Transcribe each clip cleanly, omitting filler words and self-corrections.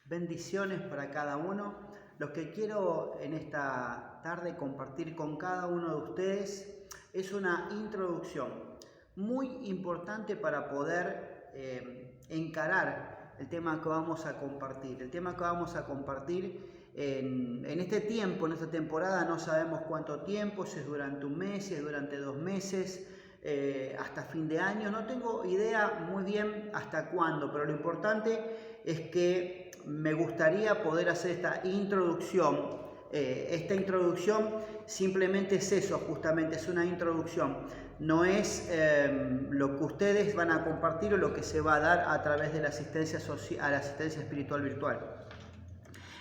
Bendiciones para cada uno. Lo que quiero en esta tarde compartir con cada uno de ustedes es una introducción muy importante para poder encarar el tema que vamos a compartir. El tema que vamos a compartir en este tiempo, en esta temporada, no sabemos cuánto tiempo, si es durante un mes, si es durante 2 meses, hasta fin de año. No tengo idea muy bien hasta cuándo, pero lo importante es que me gustaría poder hacer esta introducción. Esta introducción simplemente es eso, justamente es una introducción. No es lo que ustedes van a compartir o lo que se va a dar a través de la asistencia social, la asistencia espiritual virtual.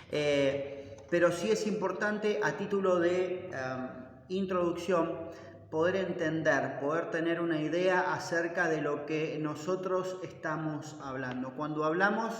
Pero sí es importante, a título de introducción, poder entender, poder tener una idea acerca de lo que nosotros estamos hablando. Cuando hablamos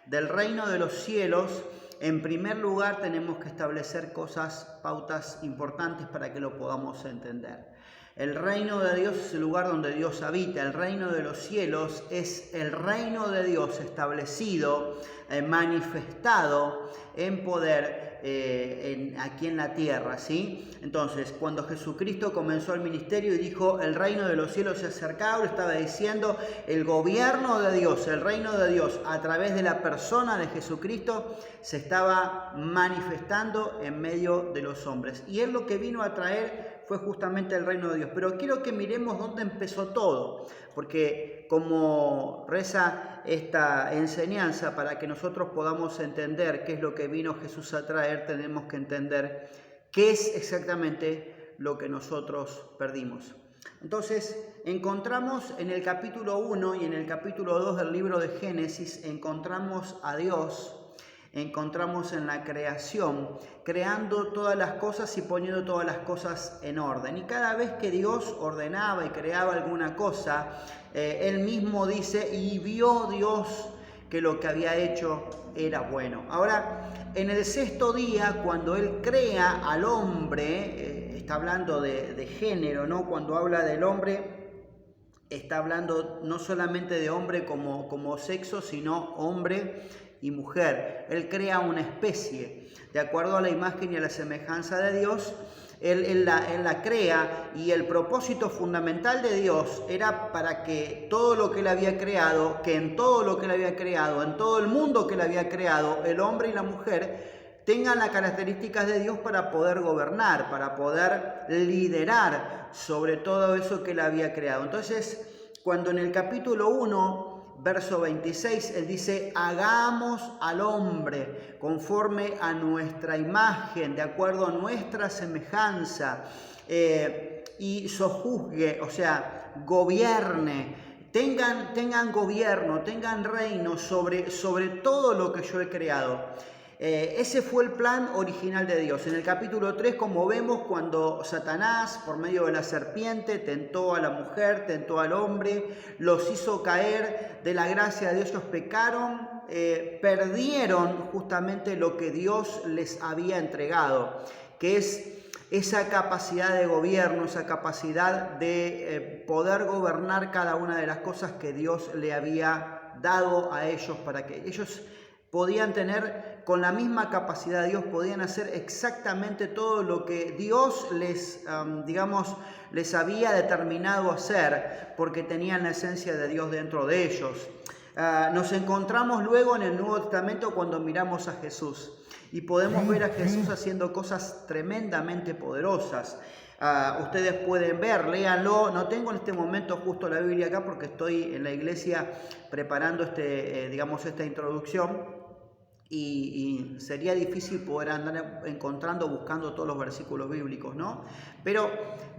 del reino de los cielos, en primer lugar tenemos que establecer pautas importantes para que lo podamos entender. El reino de Dios es el lugar donde Dios habita. El reino de los cielos es el reino de Dios establecido, manifestado en poder aquí en la tierra, ¿sí? Entonces, cuando Jesucristo comenzó el ministerio y dijo, el reino de los cielos se ha acercado, estaba diciendo, el gobierno de Dios, el reino de Dios, a través de la persona de Jesucristo, se estaba manifestando en medio de los hombres. Y Él lo que vino a traer fue justamente el reino de Dios. Pero quiero que miremos dónde empezó todo, porque como reza esta enseñanza, para que nosotros podamos entender qué es lo que vino Jesús a traer, tenemos que entender qué es exactamente lo que nosotros perdimos. Entonces, encontramos en el capítulo 1 y en el capítulo 2 del libro de Génesis, encontramos a Dios, encontramos en la creación, creando todas las cosas y poniendo todas las cosas en orden. Y cada vez que Dios ordenaba y creaba alguna cosa, Él mismo dice, y vio Dios que lo que había hecho era bueno. Ahora, en el 6º día, cuando Él crea al hombre, está hablando de género, ¿no? Cuando habla del hombre, está hablando no solamente de hombre como sexo, sino hombre y mujer. Él crea una especie, de acuerdo a la imagen y a la semejanza de Dios. Él la crea, y el propósito fundamental de Dios era para que todo lo que Él había creado, que en todo lo que Él había creado, en todo el mundo que Él había creado, el hombre y la mujer tengan las características de Dios para poder gobernar, para poder liderar sobre todo eso que Él había creado. Entonces, cuando en el capítulo 1, verso 26, Él dice, hagamos al hombre conforme a nuestra imagen, de acuerdo a nuestra semejanza, y sojuzgue, o sea, gobierne, tengan gobierno, tengan reino sobre todo lo que yo he creado. Ese fue el plan original de Dios. En el capítulo 3, como vemos, cuando Satanás, por medio de la serpiente, tentó a la mujer, tentó al hombre, los hizo caer de la gracia de Dios, ellos pecaron, perdieron justamente lo que Dios les había entregado, que es esa capacidad de gobierno, esa capacidad de poder gobernar cada una de las cosas que Dios le había dado a ellos, para que ellos podían tener, con la misma capacidad de Dios, podían hacer exactamente todo lo que Dios les había determinado hacer, porque tenían la esencia de Dios dentro de ellos. Nos encontramos luego en el Nuevo Testamento cuando miramos a Jesús y podemos ver a Jesús haciendo cosas tremendamente poderosas. Ustedes pueden ver, léanlo. No tengo en este momento justo la Biblia acá porque estoy en la iglesia preparando esta introducción, y sería difícil poder andar buscando todos los versículos bíblicos, ¿no? Pero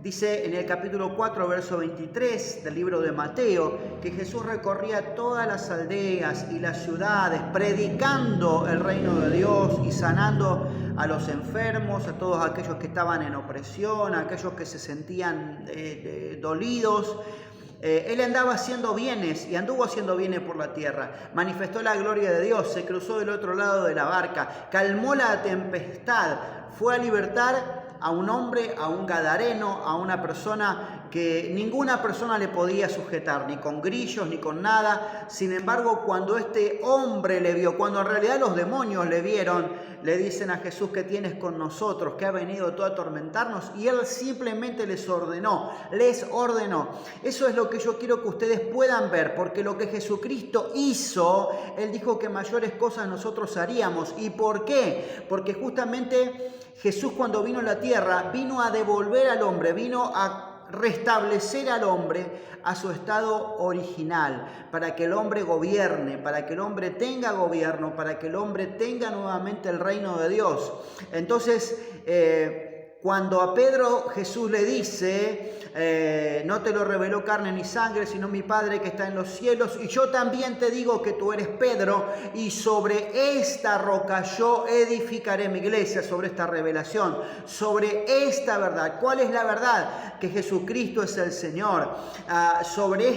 dice en el capítulo 4, verso 23 del libro de Mateo, que Jesús recorría todas las aldeas y las ciudades, predicando el reino de Dios y sanando a los enfermos, a todos aquellos que estaban en opresión, a aquellos que se sentían dolidos. Él andaba haciendo bienes y anduvo haciendo bienes por la tierra. Manifestó la gloria de Dios, se cruzó del otro lado de la barca, calmó la tempestad, fue a libertar a un hombre, a un gadareno, a una persona que ninguna persona le podía sujetar, ni con grillos, ni con nada. Sin embargo, cuando este hombre le vio, cuando en realidad los demonios le vieron, le dicen a Jesús: ¿qué tienes con nosotros? Que ha venido tú a atormentarnos. Y él simplemente les ordenó. Eso es lo que yo quiero que ustedes puedan ver, porque lo que Jesucristo hizo, él dijo que mayores cosas nosotros haríamos. ¿Y por qué? Porque justamente Jesús, cuando vino a la tierra, vino a devolver al hombre, vino a restablecer al hombre a su estado original, para que el hombre gobierne, para que el hombre tenga gobierno, para que el hombre tenga nuevamente el reino de Dios. Entonces, cuando a Pedro Jesús le dice: no te lo reveló carne ni sangre, sino mi Padre que está en los cielos, y yo también te digo que tú eres Pedro, y sobre esta roca yo edificaré mi iglesia, sobre esta revelación, sobre esta verdad. ¿Cuál es la verdad? Que Jesucristo es el Señor. Sobre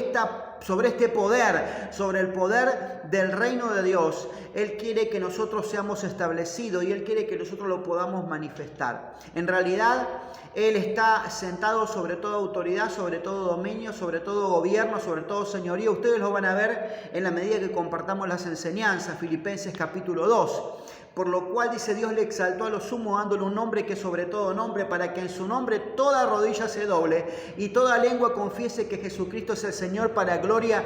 este poder, sobre el poder del reino de Dios, Él quiere que nosotros seamos establecidos y Él quiere que nosotros lo podamos manifestar. En realidad, Él está sentado sobre toda autoridad, sobre todo dominio, sobre todo gobierno, sobre todo señoría. Ustedes lo van a ver en la medida que compartamos las enseñanzas. Filipenses capítulo 2. Por lo cual, dice, Dios le exaltó a lo sumo dándole un nombre que es sobre todo nombre, para que en su nombre toda rodilla se doble y toda lengua confiese que Jesucristo es el Señor, para gloria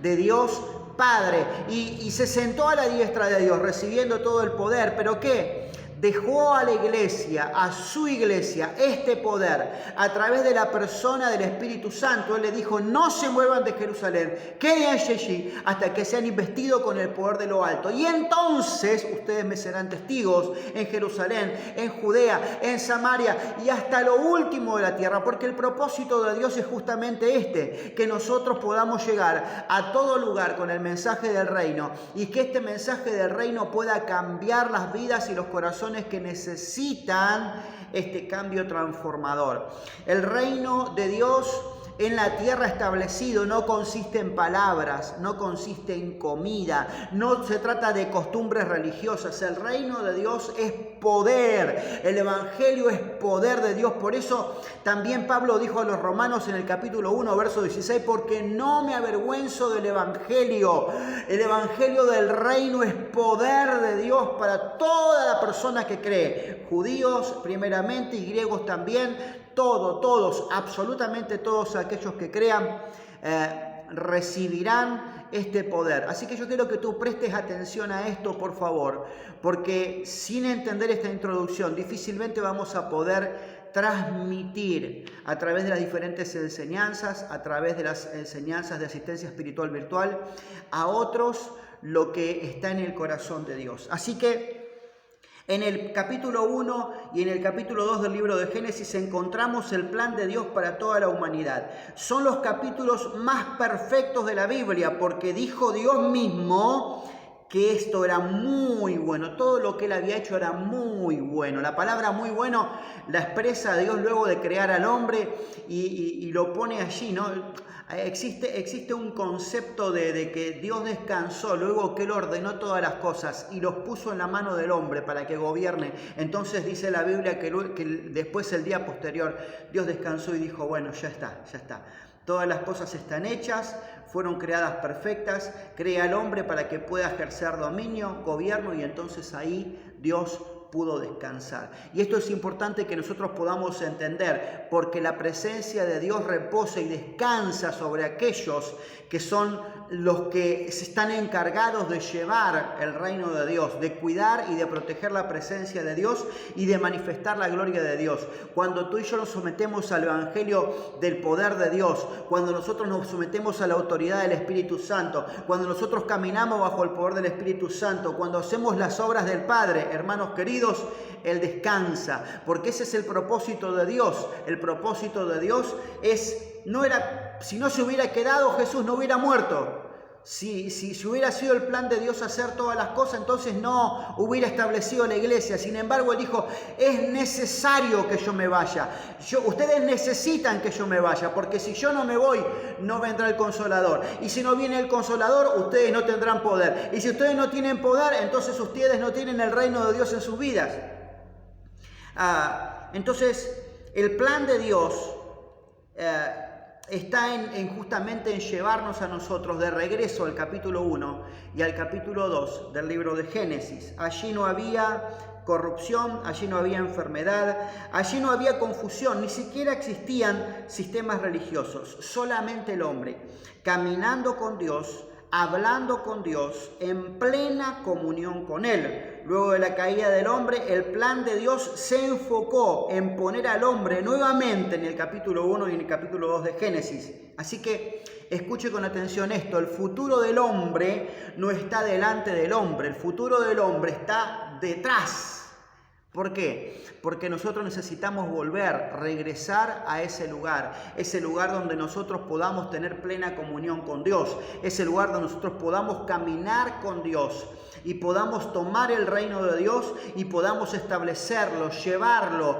de Dios Padre. Y se sentó a la diestra de Dios, recibiendo todo el poder. ¿Pero qué? Dejó a la iglesia, a su iglesia, este poder a través de la persona del Espíritu Santo. Él le dijo: no se muevan de Jerusalén, queden allí hasta que sean investidos con el poder de lo alto. Y entonces ustedes me serán testigos en Jerusalén, en Judea, en Samaria y hasta lo último de la tierra. Porque el propósito de Dios es justamente este: que nosotros podamos llegar a todo lugar con el mensaje del reino, y que este mensaje del reino pueda cambiar las vidas y los corazones que necesitan este cambio transformador. El reino de Dios en la tierra establecido no consiste en palabras, no consiste en comida, no se trata de costumbres religiosas. El reino de Dios es poder, el evangelio es poder de Dios. Por eso también Pablo dijo a los romanos en el capítulo 1, verso 16: porque no me avergüenzo del evangelio. El evangelio del reino es poder de Dios para toda la persona que cree, judíos primeramente y griegos también. Todos, absolutamente todos aquellos que crean recibirán este poder. Así que yo quiero que tú prestes atención a esto, por favor, porque sin entender esta introducción difícilmente vamos a poder transmitir a través de las diferentes enseñanzas, a través de las enseñanzas de asistencia espiritual virtual, a otros lo que está en el corazón de Dios. Así que en el capítulo 1 y en el capítulo 2 del libro de Génesis encontramos el plan de Dios para toda la humanidad. Son los capítulos más perfectos de la Biblia, porque dijo Dios mismo que esto era muy bueno. Todo lo que Él había hecho era muy bueno. La palabra muy bueno la expresa Dios luego de crear al hombre y lo pone allí, ¿no? Existe un concepto de que Dios descansó luego que Él ordenó todas las cosas y los puso en la mano del hombre para que gobierne. Entonces dice la Biblia que después, el día posterior, Dios descansó y dijo: bueno, ya está. Todas las cosas están hechas, fueron creadas perfectas, crea al hombre para que pueda ejercer dominio, gobierno, y entonces ahí Dios pudo descansar. Y esto es importante que nosotros podamos entender, porque la presencia de Dios reposa y descansa sobre aquellos que son los que se están encargados de llevar el reino de Dios, de cuidar y de proteger la presencia de Dios y de manifestar la gloria de Dios. Cuando tú y yo nos sometemos al evangelio del poder de Dios, cuando nosotros nos sometemos a la autoridad del Espíritu Santo, cuando nosotros caminamos bajo el poder del Espíritu Santo, cuando hacemos las obras del Padre, hermanos queridos, Él descansa, porque ese es el propósito de Dios. El propósito de Dios si no se hubiera quedado, Jesús no hubiera muerto. Si hubiera sido el plan de Dios hacer todas las cosas, entonces no hubiera establecido la iglesia. Sin embargo, Él dijo: es necesario que yo me vaya. Ustedes necesitan que yo me vaya, porque si yo no me voy, no vendrá el Consolador. Y si no viene el Consolador, ustedes no tendrán poder. Y si ustedes no tienen poder, entonces ustedes no tienen el reino de Dios en sus vidas. Entonces, el plan de Dios está justamente en llevarnos a nosotros de regreso al capítulo 1 y al capítulo 2 del libro de Génesis. Allí no había corrupción, allí no había enfermedad, allí no había confusión, ni siquiera existían sistemas religiosos, solamente el hombre, caminando con Dios, hablando con Dios, en plena comunión con Él. Luego de la caída del hombre, el plan de Dios se enfocó en poner al hombre nuevamente en el capítulo 1 y en el capítulo 2 de Génesis. Así que escuche con atención esto: el futuro del hombre no está delante del hombre, el futuro del hombre está detrás. ¿Por qué? Porque nosotros necesitamos regresar a ese lugar donde nosotros podamos tener plena comunión con Dios, ese lugar donde nosotros podamos caminar con Dios y podamos tomar el reino de Dios y podamos establecerlo, llevarlo,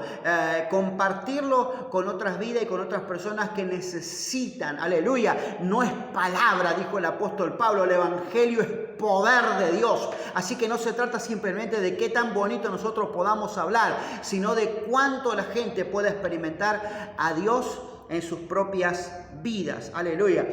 compartirlo con otras vidas y con otras personas que necesitan. Aleluya, no es palabra, dijo el apóstol Pablo, el evangelio es poder de Dios. Así que no se trata simplemente de qué tan bonito nosotros podamos hablar, sino de cuánto la gente pueda experimentar a Dios en sus propias vidas. Aleluya.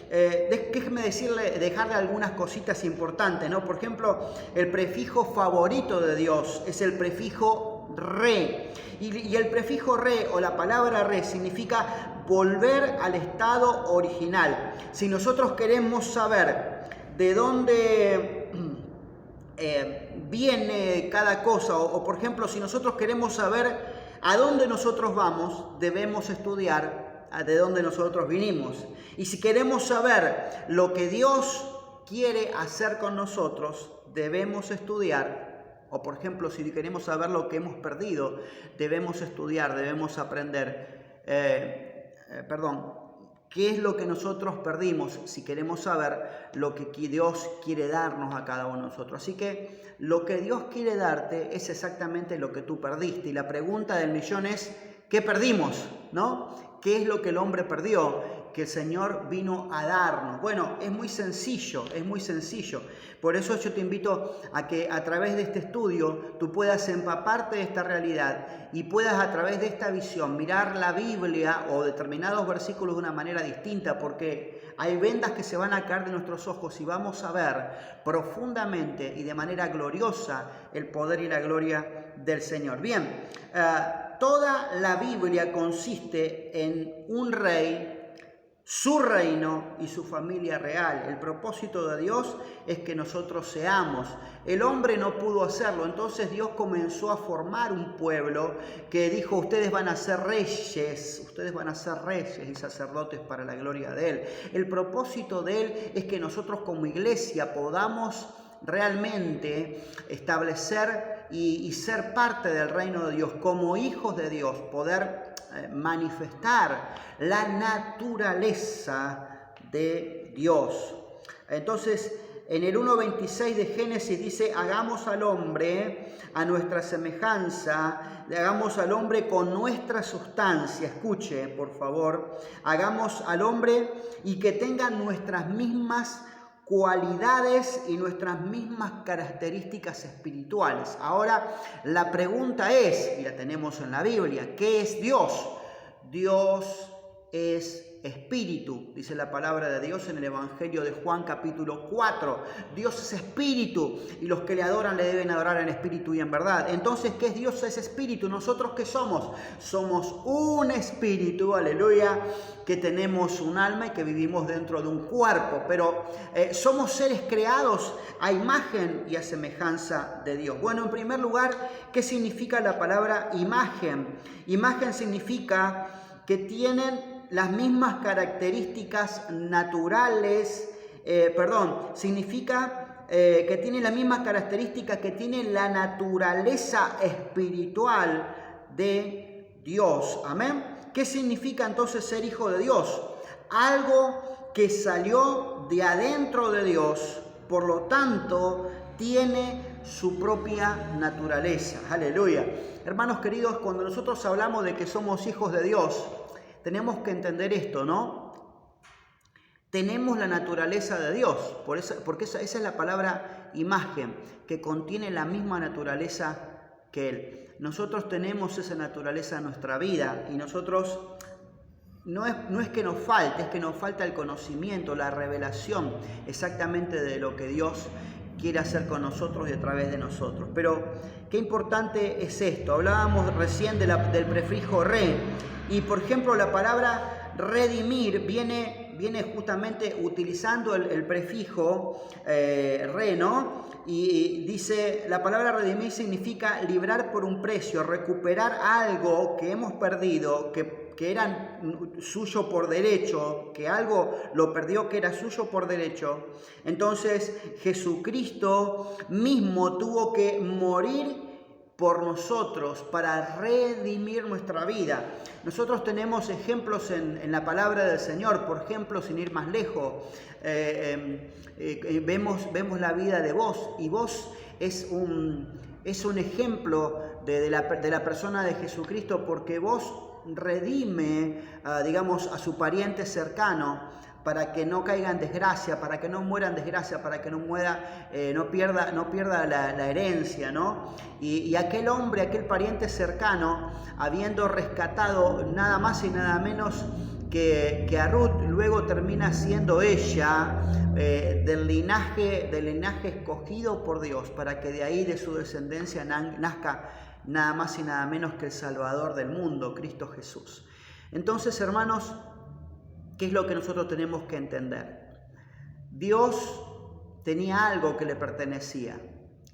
Déjeme dejarle algunas cositas importantes, ¿no? Por ejemplo, el prefijo favorito de Dios es el prefijo re. Y el prefijo re o la palabra re significa volver al estado original. Si nosotros queremos saber de dónde viene cada cosa, o por ejemplo, si nosotros queremos saber a dónde nosotros vamos, debemos estudiar de dónde nosotros vinimos. Y si queremos saber lo que Dios quiere hacer con nosotros, debemos estudiar. O por ejemplo, si queremos saber lo que hemos perdido, debemos estudiar, debemos aprender. ¿Qué es lo que nosotros perdimos? Si queremos saber lo que Dios quiere darnos a cada uno de nosotros. Así que lo que Dios quiere darte es exactamente lo que tú perdiste. Y la pregunta del millón es, ¿qué perdimos? ¿No? ¿Qué es lo que el hombre perdió? Que el Señor vino a darnos. Bueno, es muy sencillo, es muy sencillo. Por eso yo te invito a que a través de este estudio tú puedas empaparte de esta realidad y puedas a través de esta visión mirar la Biblia o determinados versículos de una manera distinta, porque hay vendas que se van a caer de nuestros ojos y vamos a ver profundamente y de manera gloriosa el poder y la gloria del Señor. Bien, toda la Biblia consiste en un rey, su reino y su familia real. El propósito de Dios es que nosotros seamos. El hombre no pudo hacerlo, entonces Dios comenzó a formar un pueblo que dijo, ustedes van a ser reyes y sacerdotes para la gloria de Él. El propósito de Él es que nosotros como iglesia podamos realmente establecer y ser parte del reino de Dios, como hijos de Dios, poder manifestar la naturaleza de Dios. Entonces, en el 1.26 de Génesis dice, hagamos al hombre a nuestra semejanza, hagamos al hombre con nuestra sustancia. Escuche, por favor, hagamos al hombre y que tenga nuestras mismas cualidades y nuestras mismas características espirituales. Ahora, la pregunta es, y la tenemos en la Biblia, ¿qué es Dios? Dios es espíritu, dice la palabra de Dios en el Evangelio de Juan capítulo 4. Dios es espíritu y los que le adoran le deben adorar en espíritu y en verdad. Entonces, ¿qué es Dios? Es espíritu. ¿Nosotros qué somos? Somos un espíritu, aleluya, que tenemos un alma y que vivimos dentro de un cuerpo, pero somos seres creados a imagen y a semejanza de Dios. Bueno, en primer lugar, ¿qué significa la palabra imagen? Imagen significa que tienen las mismas características naturales, significa que tienen las mismas características que tiene la naturaleza espiritual de Dios. Amén. ¿Qué significa entonces ser hijo de Dios? Algo que salió de adentro de Dios, por lo tanto, tiene su propia naturaleza. Aleluya. Hermanos queridos, cuando nosotros hablamos de que somos hijos de Dios, tenemos que entender esto, ¿no? Tenemos la naturaleza de Dios, porque esa es la palabra imagen, que contiene la misma naturaleza que Él. Nosotros tenemos esa naturaleza en nuestra vida y nosotros no es que nos falte, es que nos falta el conocimiento, la revelación exactamente de lo que Dios quiere hacer con nosotros y a través de nosotros. Pero qué importante es esto. Hablábamos recién del prefijo re, y por ejemplo la palabra redimir viene justamente utilizando el prefijo re, ¿no? Y dice, la palabra redimir significa librar por un precio, recuperar algo que hemos perdido, que era suyo por derecho, que algo lo perdió que era suyo por derecho. Entonces Jesucristo mismo tuvo que morir por nosotros para redimir nuestra vida. Nosotros tenemos ejemplos en la palabra del Señor. Por ejemplo, sin ir más lejos, vemos la vida de vos, y vos es un ejemplo de la persona de Jesucristo, porque vos redime, digamos, a su pariente cercano, para que no caiga en desgracia, para que no muera en desgracia, para que no pierda la herencia, ¿no? Y aquel hombre, aquel pariente cercano, habiendo rescatado nada más y nada menos que a Ruth, luego termina siendo ella del linaje escogido por Dios, para que de ahí, de su descendencia, nazca nada más y nada menos que el Salvador del mundo, Cristo Jesús. Entonces, hermanos, ¿qué es lo que nosotros tenemos que entender? Dios tenía algo que le pertenecía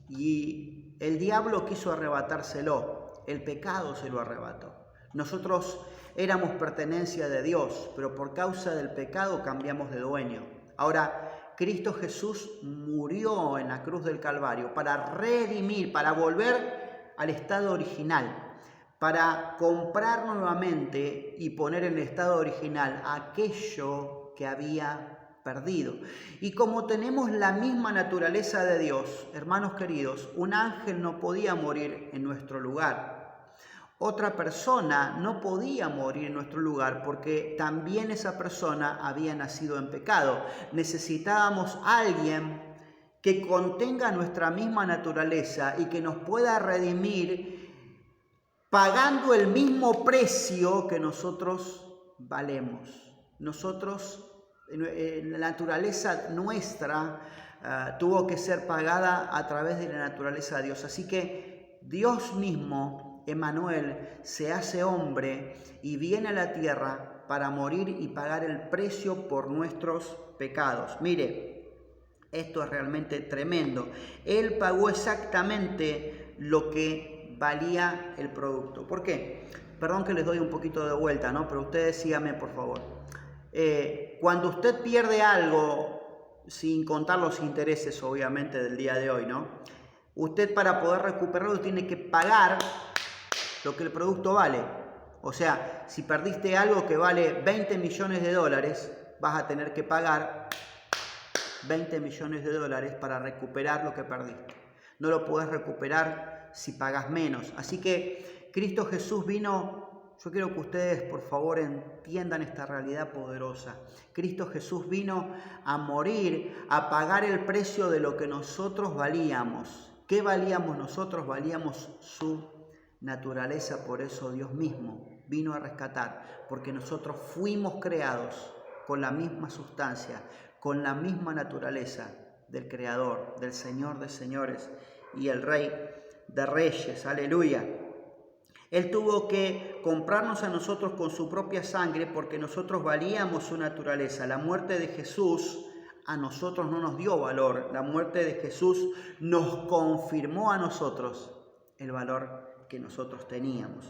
y el diablo quiso arrebatárselo, el pecado se lo arrebató. Nosotros éramos pertenencia de Dios, pero por causa del pecado cambiamos de dueño. Ahora, Cristo Jesús murió en la cruz del Calvario para redimir, para volver al estado original, para comprar nuevamente y poner en el estado original aquello que había perdido. Y como tenemos la misma naturaleza de Dios, hermanos queridos, un ángel no podía morir en nuestro lugar. Otra persona no podía morir en nuestro lugar, porque también esa persona había nacido en pecado. Necesitábamos a alguien que contenga nuestra misma naturaleza y que nos pueda redimir pagando el mismo precio que nosotros valemos. Nosotros, la naturaleza nuestra tuvo que ser pagada a través de la naturaleza de Dios. Así que Dios mismo, Emmanuel, se hace hombre y viene a la tierra para morir y pagar el precio por nuestros pecados. Mire, esto es realmente tremendo. Él pagó exactamente lo que valía el producto. ¿Por qué? Perdón que les doy un poquito de vuelta, ¿no? Pero ustedes síganme, por favor. Cuando usted pierde algo, sin contar los intereses, obviamente, del día de hoy, ¿no? Usted, para poder recuperarlo, tiene que pagar lo que el producto vale. O sea, si perdiste algo que vale 20 millones de dólares, vas a tener que pagar 20 millones de dólares para recuperar lo que perdiste. No lo podés recuperar si pagas menos. Así que Cristo Jesús vino, yo quiero que ustedes por favor entiendan esta realidad poderosa. Cristo Jesús vino a morir, a pagar el precio de lo que nosotros valíamos. ¿Qué valíamos nosotros? Valíamos su naturaleza, por eso Dios mismo vino a rescatar, porque nosotros fuimos creados con la misma sustancia, con la misma naturaleza del Creador, del Señor de señores y el Rey de reyes. Aleluya. Él tuvo que comprarnos a nosotros con su propia sangre, porque nosotros valíamos su naturaleza. La muerte de Jesús a nosotros no nos dio valor. La muerte de Jesús nos confirmó a nosotros el valor que nosotros teníamos.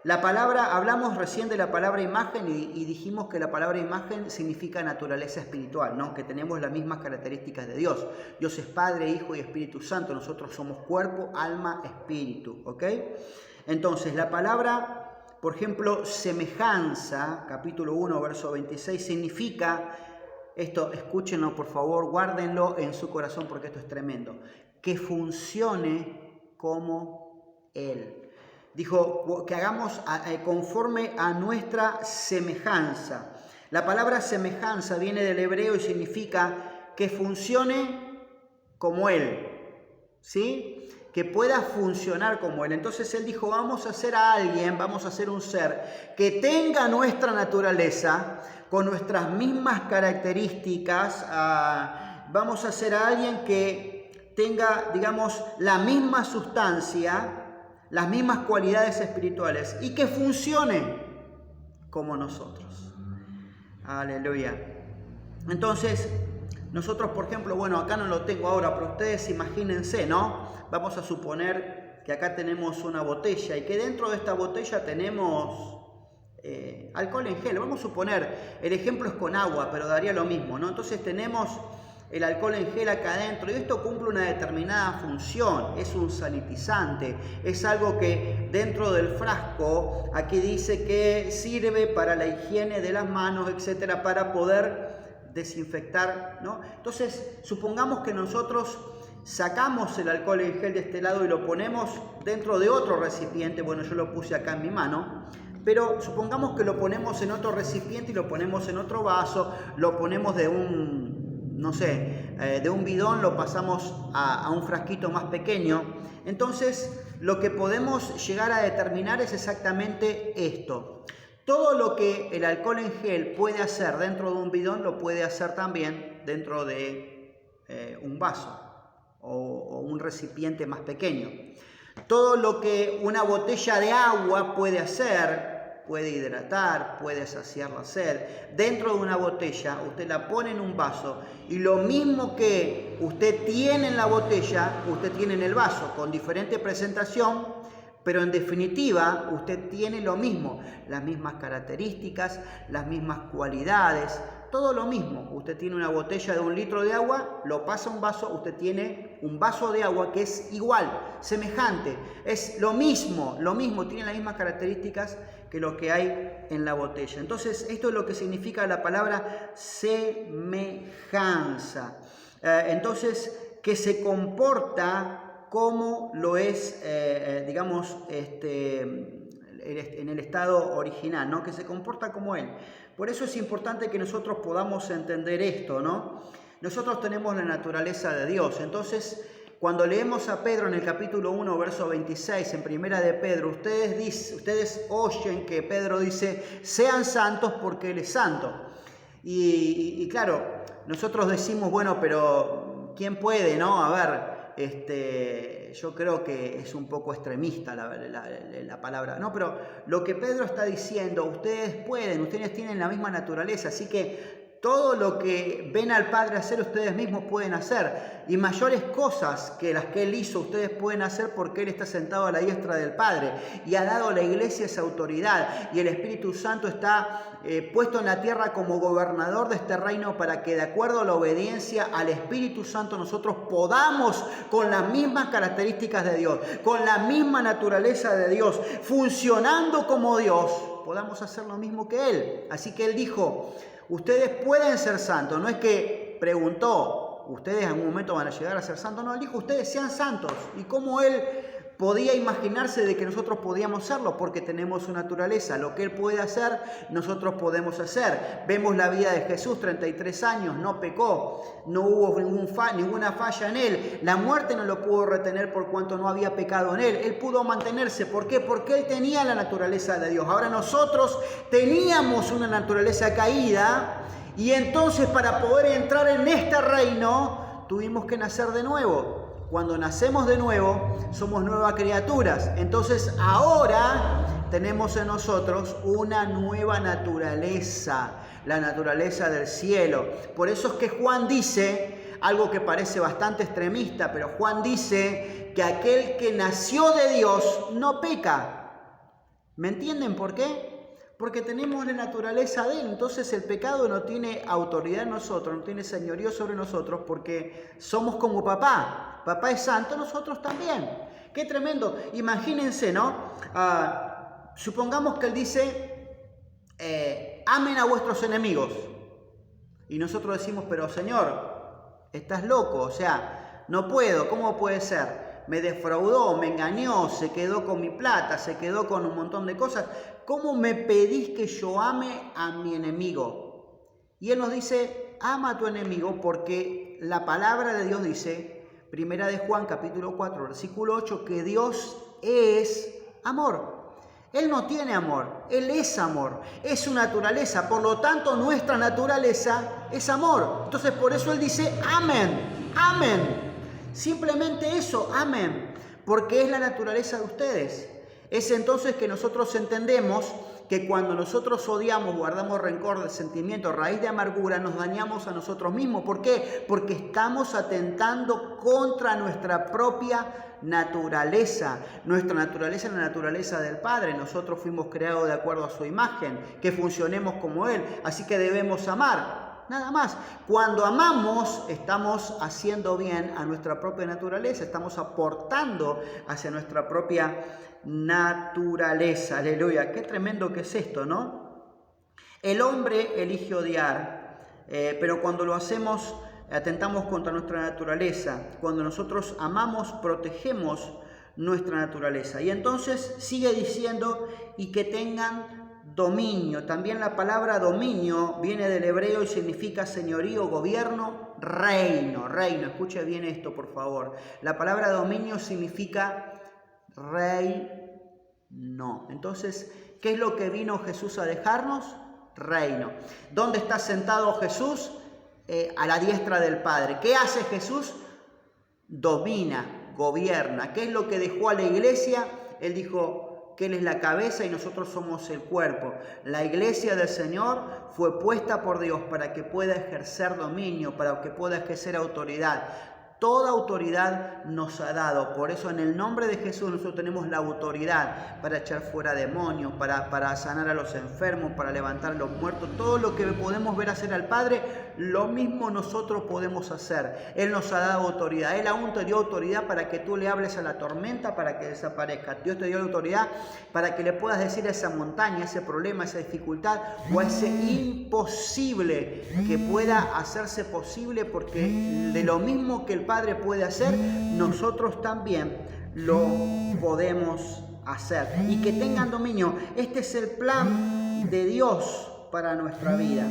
La palabra, hablamos recién de la palabra imagen y dijimos que la palabra imagen significa naturaleza espiritual, ¿no? Que tenemos las mismas características de Dios. Dios es Padre, Hijo y Espíritu Santo. Nosotros somos cuerpo, alma, espíritu, ¿ok? Entonces, la palabra, por ejemplo, semejanza, capítulo 1, verso 26, significa, esto escúchenlo por favor, guárdenlo en su corazón porque esto es tremendo, que funcione como Él. Dijo que hagamos conforme a nuestra semejanza. La palabra semejanza viene del hebreo y significa que funcione como Él. ¿sí? Que pueda funcionar como Él. Entonces Él dijo, vamos a hacer a alguien, vamos a hacer un ser que tenga nuestra naturaleza, con nuestras mismas características, vamos a hacer a alguien que tenga, digamos, la misma sustancia, las mismas cualidades espirituales y que funcione como nosotros. Aleluya. Entonces, nosotros, por ejemplo, bueno, acá no lo tengo ahora, pero ustedes imagínense, ¿no? Vamos a suponer que acá tenemos una botella y que dentro de esta botella tenemos alcohol en gel. Vamos a suponer, el ejemplo es con agua, pero daría lo mismo, ¿no? Entonces tenemos el alcohol en gel acá adentro y esto cumple una determinada función, es un sanitizante, es algo que dentro del frasco, aquí dice que sirve para la higiene de las manos, etcétera, para poder desinfectar, ¿no? Entonces, supongamos que nosotros sacamos el alcohol en gel de este lado y lo ponemos dentro de otro recipiente. Bueno, yo lo puse acá en mi mano, pero supongamos que lo ponemos en otro recipiente y lo ponemos en otro vaso, lo ponemos de un, no sé, de un bidón, lo pasamos a un frasquito más pequeño. Entonces, lo que podemos llegar a determinar es exactamente esto. Todo lo que el alcohol en gel puede hacer dentro de un bidón, lo puede hacer también dentro de un vaso o un recipiente más pequeño. Todo lo que una botella de agua puede hacer, puede hidratar, puede saciar la sed. Dentro de una botella, usted la pone en un vaso y lo mismo que usted tiene en la botella, usted tiene en el vaso, con diferente presentación, pero en definitiva usted tiene lo mismo, las mismas características, las mismas cualidades, todo lo mismo. Usted tiene una botella de 1 litro de agua, lo pasa a un vaso, usted tiene un vaso de agua que es igual, semejante, es lo mismo, tiene las mismas características que lo que hay en la botella. Entonces, esto es lo que significa la palabra semejanza. Entonces, que se comporta como lo es, digamos, en el estado original, ¿no? Que se comporta como Él. Por eso es importante que nosotros podamos entender esto, ¿no? Nosotros tenemos la naturaleza de Dios. Entonces, cuando leemos a Pedro en el capítulo 1, verso 26, en primera de Pedro, ustedes oyen que Pedro dice, sean santos porque Él es santo. Y claro, nosotros decimos, bueno, pero ¿quién puede, no? A ver, yo creo que es un poco extremista la palabra, ¿no? Pero lo que Pedro está diciendo, ustedes tienen la misma naturaleza, así que todo lo que ven al Padre hacer, ustedes mismos pueden hacer. Y mayores cosas que las que Él hizo, ustedes pueden hacer porque Él está sentado a la diestra del Padre. Y ha dado a la iglesia esa autoridad. Y el Espíritu Santo está puesto en la tierra como gobernador de este reino para que de acuerdo a la obediencia al Espíritu Santo nosotros podamos, con las mismas características de Dios, con la misma naturaleza de Dios, funcionando como Dios, podamos hacer lo mismo que Él. Así que Él dijo, ustedes pueden ser santos. No es que preguntó, ustedes en algún momento van a llegar a ser santos. No, Él dijo, ustedes sean santos. ¿Y cómo Él podía imaginarse de que nosotros podíamos serlo? Porque tenemos su naturaleza. Lo que Él puede hacer, nosotros podemos hacer. Vemos la vida de Jesús, 33 años, no pecó. No hubo ninguna falla en Él. La muerte no lo pudo retener por cuanto no había pecado en Él. Él pudo mantenerse. ¿Por qué? Porque Él tenía la naturaleza de Dios. Ahora nosotros teníamos una naturaleza caída y entonces para poder entrar en este reino tuvimos que nacer de nuevo. Cuando nacemos de nuevo, somos nuevas criaturas. Entonces ahora tenemos en nosotros una nueva naturaleza, la naturaleza del cielo. Por eso es que Juan dice, algo que parece bastante extremista, pero Juan dice que aquel que nació de Dios no peca. ¿Me entienden por qué? Porque tenemos la naturaleza de Él. Entonces el pecado no tiene autoridad en nosotros, no tiene señorío sobre nosotros, porque somos como papá. Papá es santo, nosotros también. ¡Qué tremendo! Imagínense, ¿no? Supongamos que Él dice, amen a vuestros enemigos. Y nosotros decimos, pero Señor, estás loco, o sea, no puedo, ¿cómo puede ser? Me defraudó, me engañó, se quedó con mi plata, se quedó con un montón de cosas. ¿Cómo me pedís que yo ame a mi enemigo? Y Él nos dice, ama a tu enemigo porque la palabra de Dios dice, Primera de Juan, capítulo 4, versículo 8, que Dios es amor. Él no tiene amor, Él es amor, es su naturaleza, por lo tanto nuestra naturaleza es amor. Entonces por eso Él dice amén, amén, simplemente eso, amén, porque es la naturaleza de ustedes. Es entonces que nosotros entendemos que cuando nosotros odiamos, guardamos rencor, sentimiento, raíz de amargura, nos dañamos a nosotros mismos. ¿Por qué? Porque estamos atentando contra nuestra propia naturaleza. Nuestra naturaleza es la naturaleza del Padre. Nosotros fuimos creados de acuerdo a su imagen, que funcionemos como Él. Así que debemos amar. Nada más. Cuando amamos, estamos haciendo bien a nuestra propia naturaleza. Estamos aportando hacia nuestra propia naturaleza. Aleluya. Qué tremendo que es esto, ¿no? El hombre elige odiar, pero cuando lo hacemos, atentamos contra nuestra naturaleza. Cuando nosotros amamos, protegemos nuestra naturaleza. Y entonces sigue diciendo, y que tengan dominio. También la palabra dominio viene del hebreo y significa señorío, gobierno, reino. Reino, escuche bien esto, por favor. La palabra dominio significa reino. Entonces, ¿qué es lo que vino Jesús a dejarnos? Reino. ¿Dónde está sentado Jesús? A la diestra del Padre. ¿Qué hace Jesús? Domina, gobierna. ¿Qué es lo que dejó a la iglesia? Él dijo que Él es la cabeza y nosotros somos el cuerpo. La iglesia del Señor fue puesta por Dios para que pueda ejercer dominio, para que pueda ejercer autoridad. Toda autoridad nos ha dado. Por eso en el nombre de Jesús nosotros tenemos la autoridad para echar fuera demonios, para sanar a los enfermos, para levantar a los muertos. Todo lo que podemos ver hacer al Padre, lo mismo nosotros podemos hacer. Él nos ha dado autoridad. Él aún te dio autoridad para que tú le hables a la tormenta para que desaparezca. Dios te dio la autoridad para que le puedas decir a esa montaña, a ese problema, a esa dificultad o a ese imposible que pueda hacerse posible, porque de lo mismo que el Padre puede hacer, nosotros también lo podemos hacer. Y que tengan dominio. Este es el plan de Dios para nuestra vida.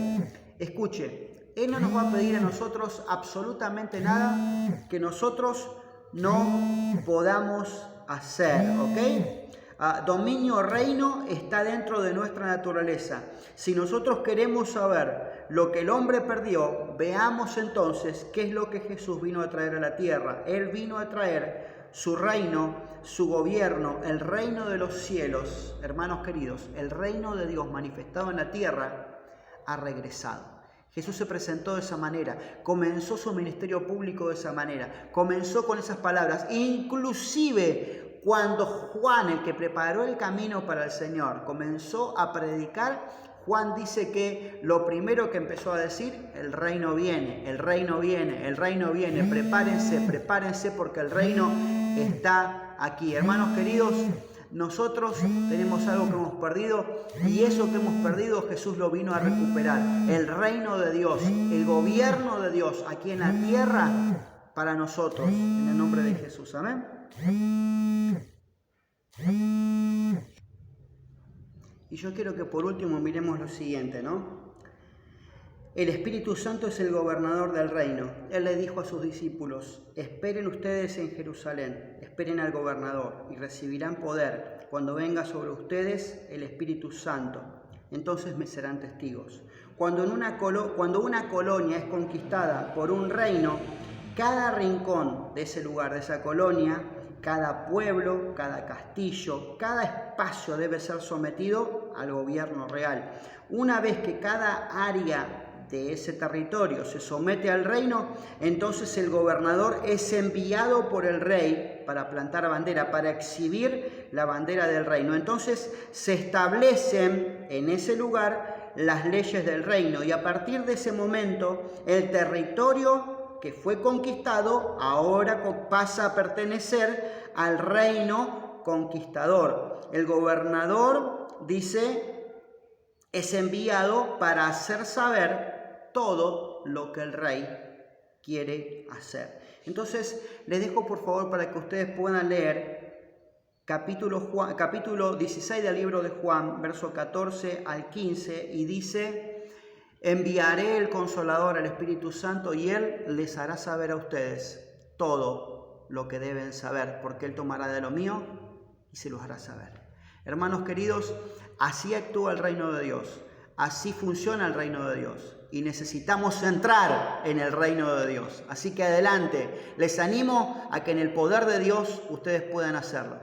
Escuche, Él no nos va a pedir a nosotros absolutamente nada que nosotros no podamos hacer, ¿ok? Dominio, reino está dentro de nuestra naturaleza. Si nosotros queremos saber lo que el hombre perdió, veamos entonces qué es lo que Jesús vino a traer a la tierra. Él vino a traer su reino, su gobierno, el reino de los cielos. Hermanos queridos, el reino de Dios manifestado en la tierra ha regresado. Jesús se presentó de esa manera, comenzó su ministerio público de esa manera, comenzó con esas palabras, inclusive cuando Juan, el que preparó el camino para el Señor, comenzó a predicar. Juan dice que lo primero que empezó a decir, el reino viene, el reino viene, el reino viene, prepárense, prepárense porque el reino está aquí. Hermanos queridos, nosotros tenemos algo que hemos perdido y eso que hemos perdido Jesús lo vino a recuperar. El reino de Dios, el gobierno de Dios aquí en la tierra para nosotros, en el nombre de Jesús. Amén. Y yo quiero que por último miremos lo siguiente, ¿no? El Espíritu Santo es el gobernador del reino. Él le dijo a sus discípulos, esperen ustedes en Jerusalén, esperen al gobernador y recibirán poder cuando venga sobre ustedes el Espíritu Santo. Entonces me serán testigos. Cuando una colonia es conquistada por un reino, cada rincón de ese lugar, de esa colonia, cada pueblo, cada castillo, cada espacio debe ser sometido al gobierno real. Una vez que cada área de ese territorio se somete al reino, entonces el gobernador es enviado por el rey para plantar bandera, para exhibir la bandera del reino. Entonces se establecen en ese lugar las leyes del reino y a partir de ese momento el territorio que fue conquistado ahora pasa a pertenecer al reino conquistador. El gobernador, dice, es enviado para hacer saber todo lo que el rey quiere hacer. Entonces, les dejo por favor para que ustedes puedan leer capítulo 16 del libro de Juan, verso 14 al 15, y dice: enviaré el Consolador, el Espíritu Santo, y Él les hará saber a ustedes todo lo que deben saber, porque Él tomará de lo mío y se los hará saber. Hermanos queridos, así actúa el reino de Dios, así funciona el reino de Dios y necesitamos entrar en el reino de Dios. Así que adelante, les animo a que en el poder de Dios ustedes puedan hacerlo.